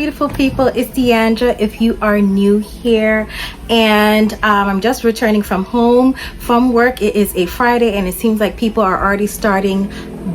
beautiful people, it's Deandra. If you are new here, and I'm just returning from home from work. It is a Friday and it seems like people are already starting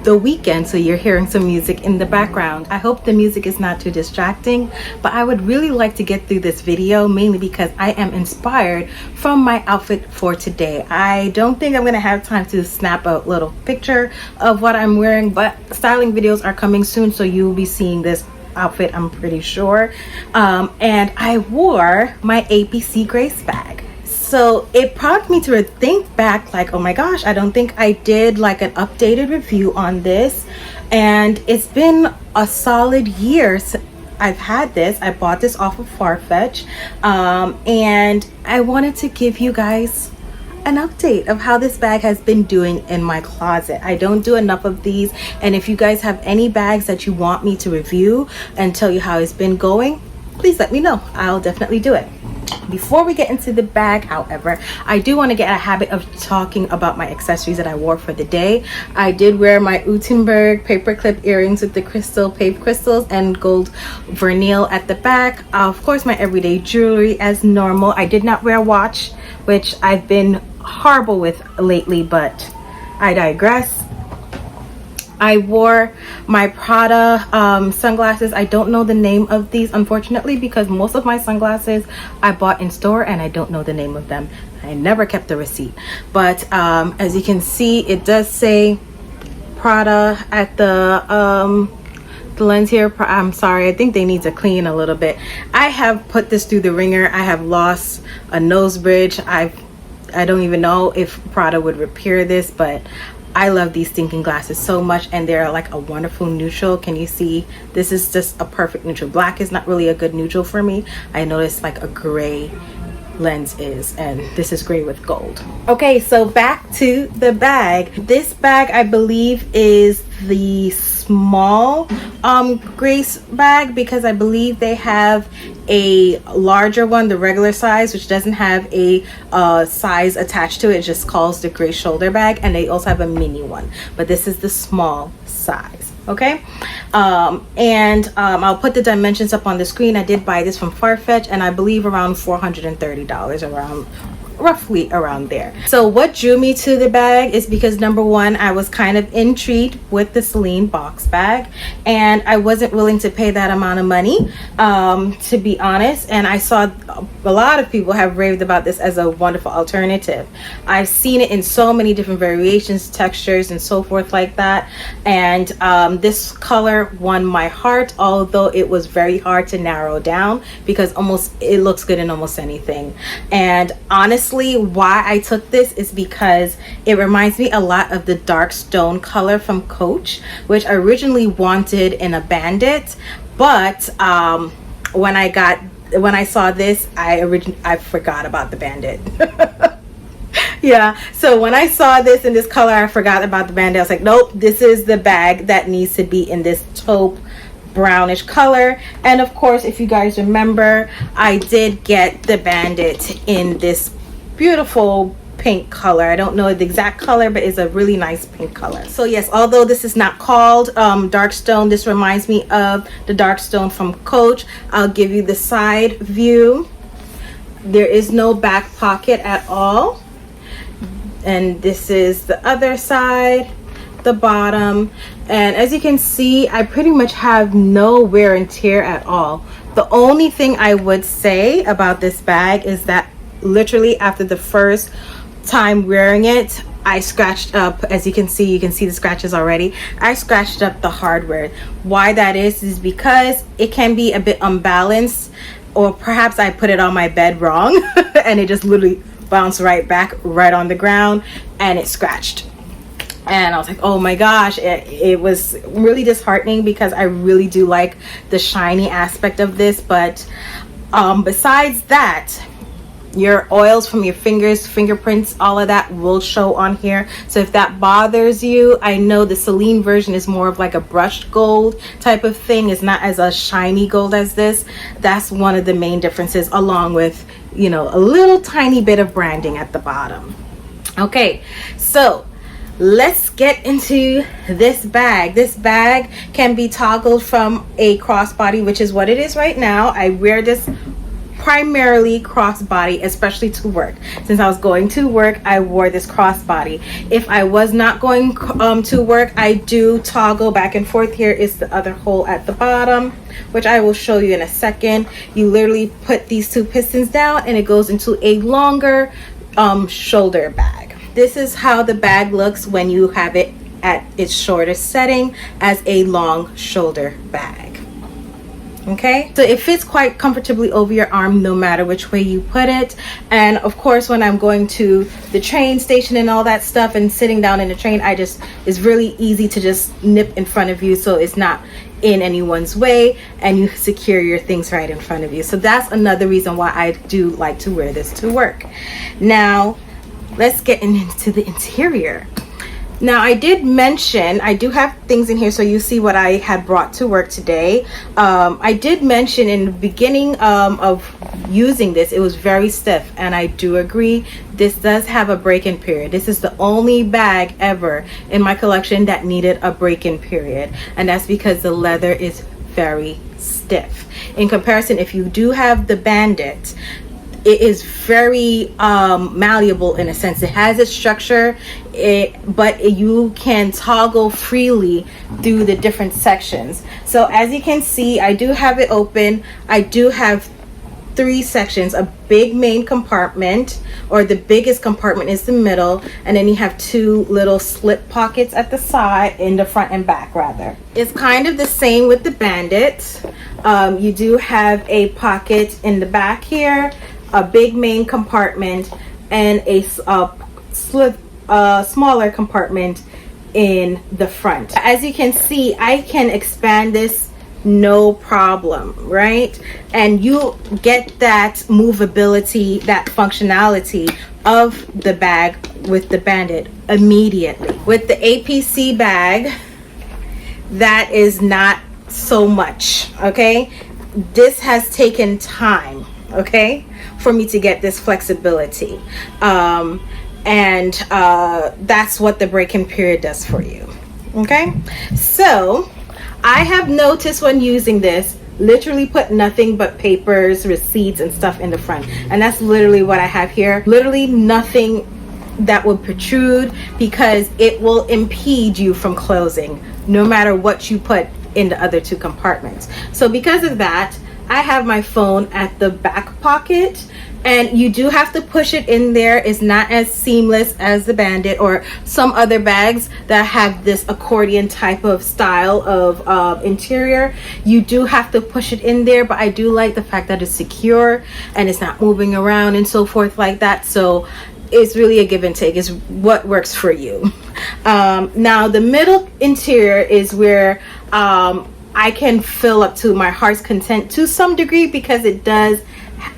the weekend, so you're hearing some music in the background. I hope the music is not too distracting, but I would really like to get through this video mainly because I am inspired from my outfit for today. I don't think I'm gonna have time to snap a little picture of what I'm wearing, but styling videos are coming soon, so you'll be seeing this outfit, I'm pretty sure. And I wore my A.P.C Grace bag. So it prompted me to think back, like, oh my gosh, I don't think I did like an updated review on this. And it's been a solid year since I've had this. I bought this off of Farfetch. And I wanted to give you guys an update of how this bag has been doing in my closet. I don't do enough of these, and if you guys have any bags that you want me to review and tell you how it's been going, please let me know. I'll definitely do it. Before we get into the bag, however, I do want to get a habit of talking about my accessories that I wore for the day. I did wear my Utenberg paperclip earrings with the crystal paved crystals and gold vernier at the back. Of course, my everyday jewelry as normal. I did not wear a watch, which I've been horrible with lately, but I digress. I wore my Prada sunglasses. I don't know the name of these, unfortunately, because most of my sunglasses I bought in store and I don't know the name of them. I never kept the receipt, but as you can see, it does say Prada at the lens here. I'm sorry, I think they need to clean a little bit. I have put this through the ringer. I have lost a nose bridge. I don't even know if Prada would repair this, but I love these stinking glasses so much, and they're like a wonderful neutral. Can you see? This is just a perfect neutral. Black is not really a good neutral for me. I noticed like a gray lens is, and this is gray with gold. Okay, so back to the bag. This bag, I believe, is the small Grace bag, because I believe they have a larger one, the regular size, which doesn't have a size attached to it. It just calls the Grace shoulder bag, and they also have a mini one, but this is the small size. Okay, and I'll put the dimensions up on the screen. I did buy this from Farfetch, and I believe around $430, around roughly around there. So what drew me to the bag is because, number one, I was kind of intrigued with the Celine box bag, and I wasn't willing to pay that amount of money, to be honest. And I saw a lot of people have raved about this as a wonderful alternative. I've seen it in so many different variations, textures, and so forth like that. And this color won my heart, although it was very hard to narrow down because it looks good in almost anything. And honestly, why I took this is because it reminds me a lot of the dark stone color from Coach, which I originally wanted in a bandit, but when I saw this, I forgot about the bandit. Yeah, so when I saw this in this color, I forgot about the bandit. I was like, nope, this is the bag that needs to be in this taupe brownish color. And of course, if you guys remember, I did get the bandit in this beautiful pink color. I don't know the exact color, but it's a really nice pink color. So yes, although this is not called dark stone, this reminds me of the dark stone from Coach. I'll give you the side view. There is no back pocket at all, and this is the other side, the bottom. And as you can see, I pretty much have no wear and tear at all. The only thing I would say about this bag is that literally after the first time wearing it, I scratched up, as you can see the scratches already. I scratched up the hardware. Why that is because it can be a bit unbalanced, or perhaps I put it on my bed wrong and it just literally bounced right back right on the ground and it scratched. And I was like, oh my gosh, it was really disheartening because I really do like the shiny aspect of this. But besides that, your oils from your fingers, fingerprints, all of that will show on here. So if that bothers you, I know the Celine version is more of like a brushed gold type of thing. It's not as a shiny gold as this. That's one of the main differences, along with, you know, a little tiny bit of branding at the bottom. Okay, so let's get into this bag. This bag can be toggled from a crossbody, which is what it is right now. I wear this primarily crossbody, especially to work. Since I was going to work, I wore this crossbody. If I was not going to work, I do toggle back and forth. Here is the other hole at the bottom, which I will show you in a second. You literally put these two pistons down and it goes into a longer shoulder bag. This is how the bag looks when you have it at its shortest setting as a long shoulder bag. Okay, so it fits quite comfortably over your arm no matter which way you put it. And of course, when I'm going to the train station and all that stuff and sitting down in the train, it's really easy to just nip in front of you, so it's not in anyone's way and you secure your things right in front of you. So that's another reason why I do like to wear this to work. Now let's get into the interior. Now, I did mention, I do have things in here so you see what I had brought to work today. I did mention in the beginning of using this, it was very stiff, and I do agree. This does have a break-in period. This is the only bag ever in my collection that needed a break-in period, and that's because the leather is very stiff. In comparison, if you do have the Bandit, it is very malleable in a sense. It has its structure, but you can toggle freely through the different sections. So as you can see, I do have it open. I do have 3 sections: a big main compartment, or the biggest compartment is the middle, and then you have 2 little slip pockets at the side, in the front and back rather. It's kind of the same with the Bandit. You do have a pocket in the back here, a big main compartment, and a smaller compartment in the front. As you can see, I can expand this no problem, right? And you get that movability, that functionality of the bag with the Bandit immediately. With the A.P.C bag, that is not so much, okay? This has taken time, okay, for me to get this flexibility, and that's what the break-in period does for you. Okay, so I have noticed when using this, literally put nothing but papers, receipts, and stuff in the front, and that's literally what I have here. Literally nothing that will protrude, because it will impede you from closing no matter what you put in the other 2 compartments. So because of that, I have my phone at the back pocket, and you do have to push it in there. It's not as seamless as the Bandit or some other bags that have this accordion type of style of interior. You do have to push it in there, but I do like the fact that it's secure and it's not moving around and so forth like that. So it's really a give and take. It's what works for you. Now the middle interior is where I can fill up to my heart's content to some degree, because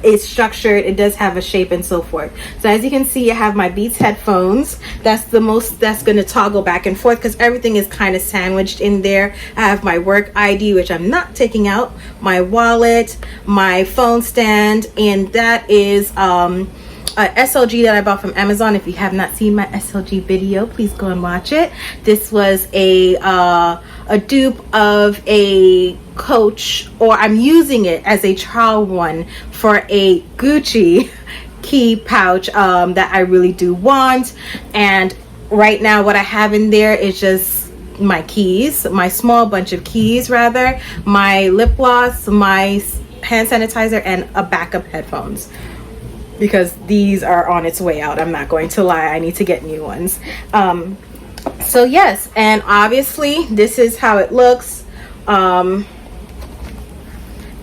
it's structured, it does have a shape and so forth. So as you can see, I have my Beats headphones. That's the most that's going to toggle back and forth, because everything is kind of sandwiched in there. I have my work ID, which I'm not taking out, my wallet, my phone stand, and that is a SLG that I bought from Amazon. If you have not seen my SLG video, please go and watch it. This was a dupe of a Coach, or I'm using it as a trial one for a Gucci key pouch that I really do want. And right now what I have in there is just my keys, my small bunch of keys rather, my lip gloss, my hand sanitizer, and a backup headphones, because these are on its way out. I'm not going to lie, I need to get new ones. So yes, and obviously this is how it looks.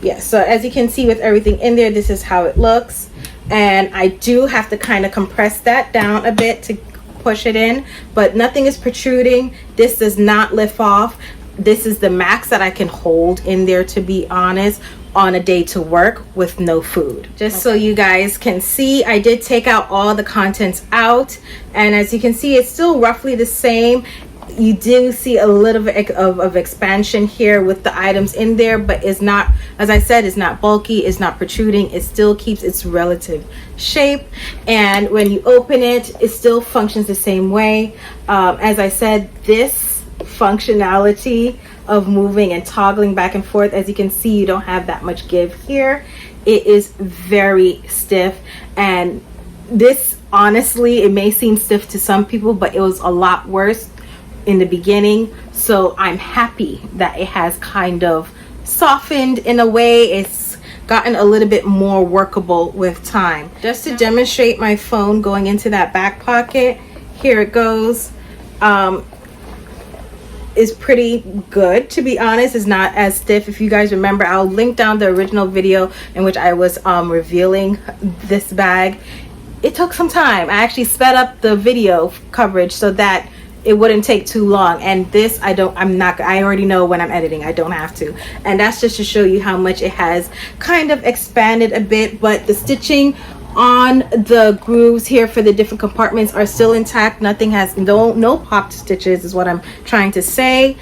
Yes, so as you can see with everything in there, this is how it looks. And I do have to kind of compress that down a bit to push it in, but nothing is protruding. This does not lift off. This is the max that I can hold in there, to be honest, on a day to work with no food. Just so you guys can see, I did take out all the contents out, and as you can see, it's still roughly the same. You do see a little bit of expansion here with the items in there, but it's not, as I said, it's not bulky, it's not protruding, it still keeps its relative shape. And when you open it, it still functions the same way. As I said, this functionality of moving and toggling back and forth, as you can see, you don't have that much give here. It is very stiff, and this, honestly, it may seem stiff to some people, but it was a lot worse in the beginning. So I'm happy that it has kind of softened in a way. It's gotten a little bit more workable with time. Just to demonstrate my phone going into that back pocket, here it goes. Is pretty good, to be honest. It's not as stiff. If you guys remember, I'll link down the original video in which I was revealing this bag. It took some time. I actually sped up the video coverage so that it wouldn't take too long. And this, I already know when I'm editing, I don't have to. And that's just to show you how much it has kind of expanded a bit, but the stitching on the grooves here for the different compartments are still intact. Nothing has, no popped stitches is what I'm trying to say.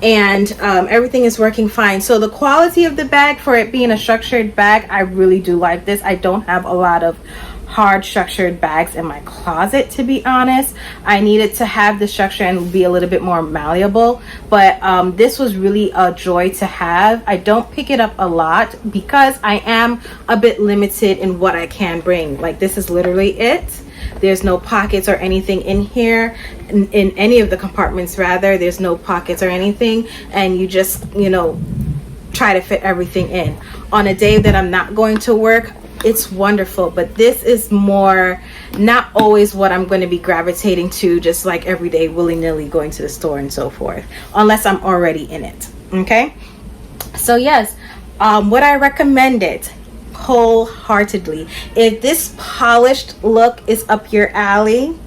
Everything is working fine. So the quality of the bag, for it being a structured bag, I really do like this. I don't have a lot of hard structured bags in my closet, to be honest. I needed to have the structure and be a little bit more malleable, but this was really a joy to have. I don't pick it up a lot because I am a bit limited in what I can bring. Like, this is literally it. There's no pockets or anything in here, in any of the compartments rather. There's no pockets or anything, and you just, you know, try to fit everything in. On a day that I'm not going to work, it's wonderful, but this is more not always what I'm going to be gravitating to, just like every day willy-nilly going to the store and so forth, unless I'm already in it. Okay, so yes, would I recommend it? Wholeheartedly. If this polished look is up your alley,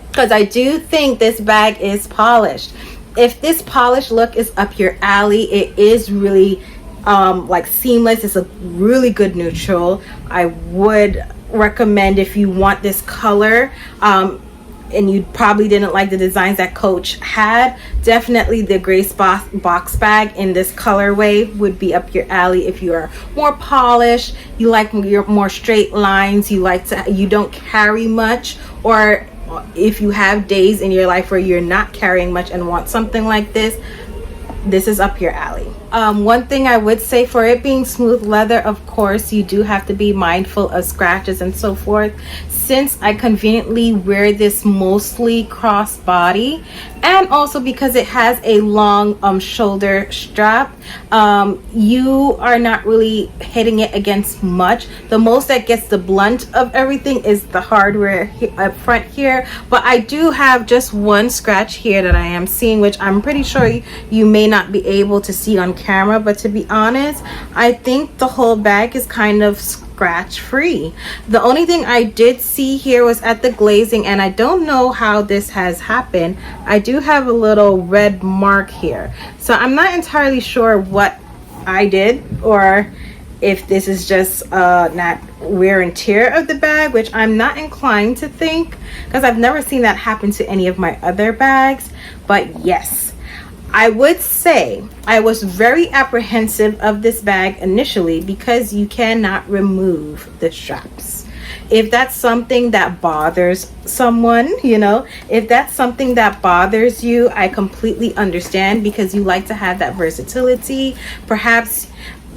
because I do think this bag is polished. If this polished look is up your alley, it is really like seamless. It's a really good neutral. I would recommend, if you want this color and you probably didn't like the designs that Coach had, definitely the Grace box bag in this colorway would be up your alley. If you are more polished, you like your more straight lines, you don't carry much, or if you have days in your life where you're not carrying much and want something like this is up your alley. One thing I would say, for it being smooth leather, of course you do have to be mindful of scratches and so forth. Since I conveniently wear this mostly crossbody, and also because it has a long shoulder strap, you are not really hitting it against much. The most that gets the blunt of everything is the hardware up front here, but I do have just one scratch here that I am seeing, which I'm pretty sure you may not be able to see on camera, but to be honest, I think the whole bag is kind of scratch free. The only thing I did see here was at the glazing, and I don't know how this has happened. I do have a little red mark here, so I'm not entirely sure what I did, or if this is just not wear and tear of the bag, which I'm not inclined to think, because I've never seen that happen to any of my other bags. But yes, I would say I was very apprehensive of this bag initially because you cannot remove the straps. If that's something that bothers someone, you know, if that's something that bothers you, I completely understand, because you like to have that versatility. Perhaps,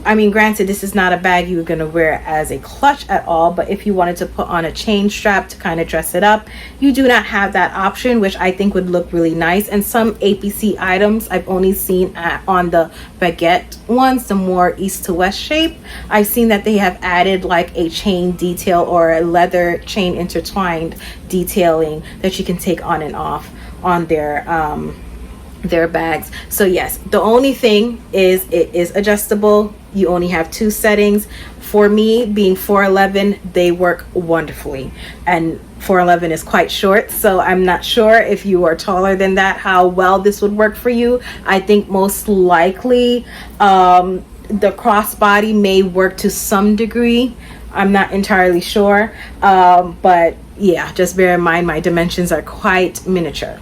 I mean, granted, this is not a bag you're going to wear as a clutch at all, but if you wanted to put on a chain strap to kind of dress it up, you do not have that option, which I think would look really nice. And some A.P.C items I've only seen on the baguette ones, the more east to west shape, I've seen that they have added like a chain detail or a leather chain intertwined detailing that you can take on and off on their bags. So yes, the only thing is it is adjustable. You only have 2 settings. For me, being 4'11", they work wonderfully, and 4'11" is quite short, so I'm not sure if you are taller than that how well this would work for you. I think most likely the crossbody may work to some degree. I'm not entirely sure, but yeah, just bear in mind my dimensions are quite miniature.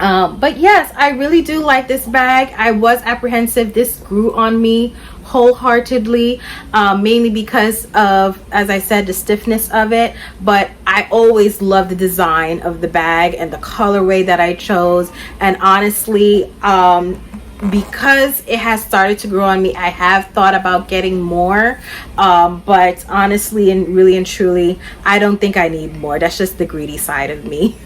But yes, I really do like this bag. I was apprehensive. This grew on me wholeheartedly, mainly because of, as I said, the stiffness of it. But I always love the design of the bag and the colorway that I chose. And honestly, because it has started to grow on me, I have thought about getting more, but honestly and really and truly, I don't think I need more. That's just the greedy side of me.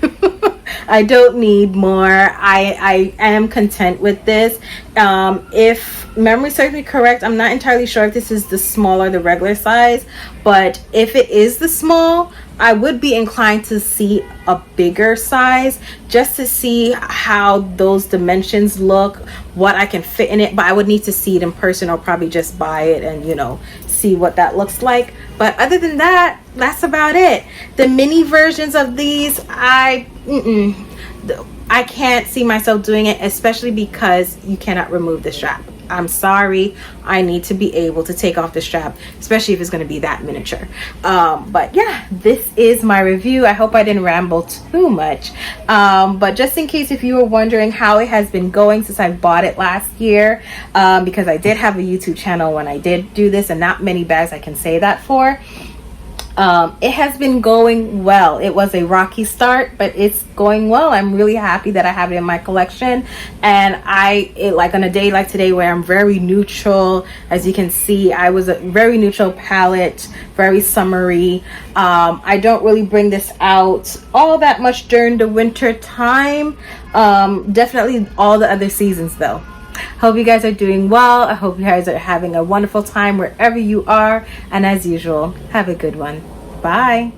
I don't need more. I am content with this. If memory serves me correct, I'm not entirely sure if this is the small or the regular size, but if it is the small, I would be inclined to see a bigger size just to see how those dimensions look, what I can fit in it. But I would need to see it in person, or probably just buy it and, you know, see what that looks like. But other than that, that's about it. The mini versions of these, I can't see myself doing it, especially because you cannot remove the strap. I'm sorry, I need to be able to take off the strap, especially if it's going to be that miniature. But yeah, this is my review. I hope I didn't ramble too much, but just in case if you were wondering how it has been going since I bought it last year, because I did have a YouTube channel when I did do this, and not many bags I can say that for. It has been going well. It was a rocky start, but it's going well. I'm really happy that I have it in my collection. And like on a day like today where I'm very neutral, as you can see, I was a very neutral palette, very summery. I don't really bring this out all that much during the winter time. Definitely all the other seasons though. Hope you guys are doing well. I hope you guys are having a wonderful time wherever you are. And as usual, have a good one. Bye.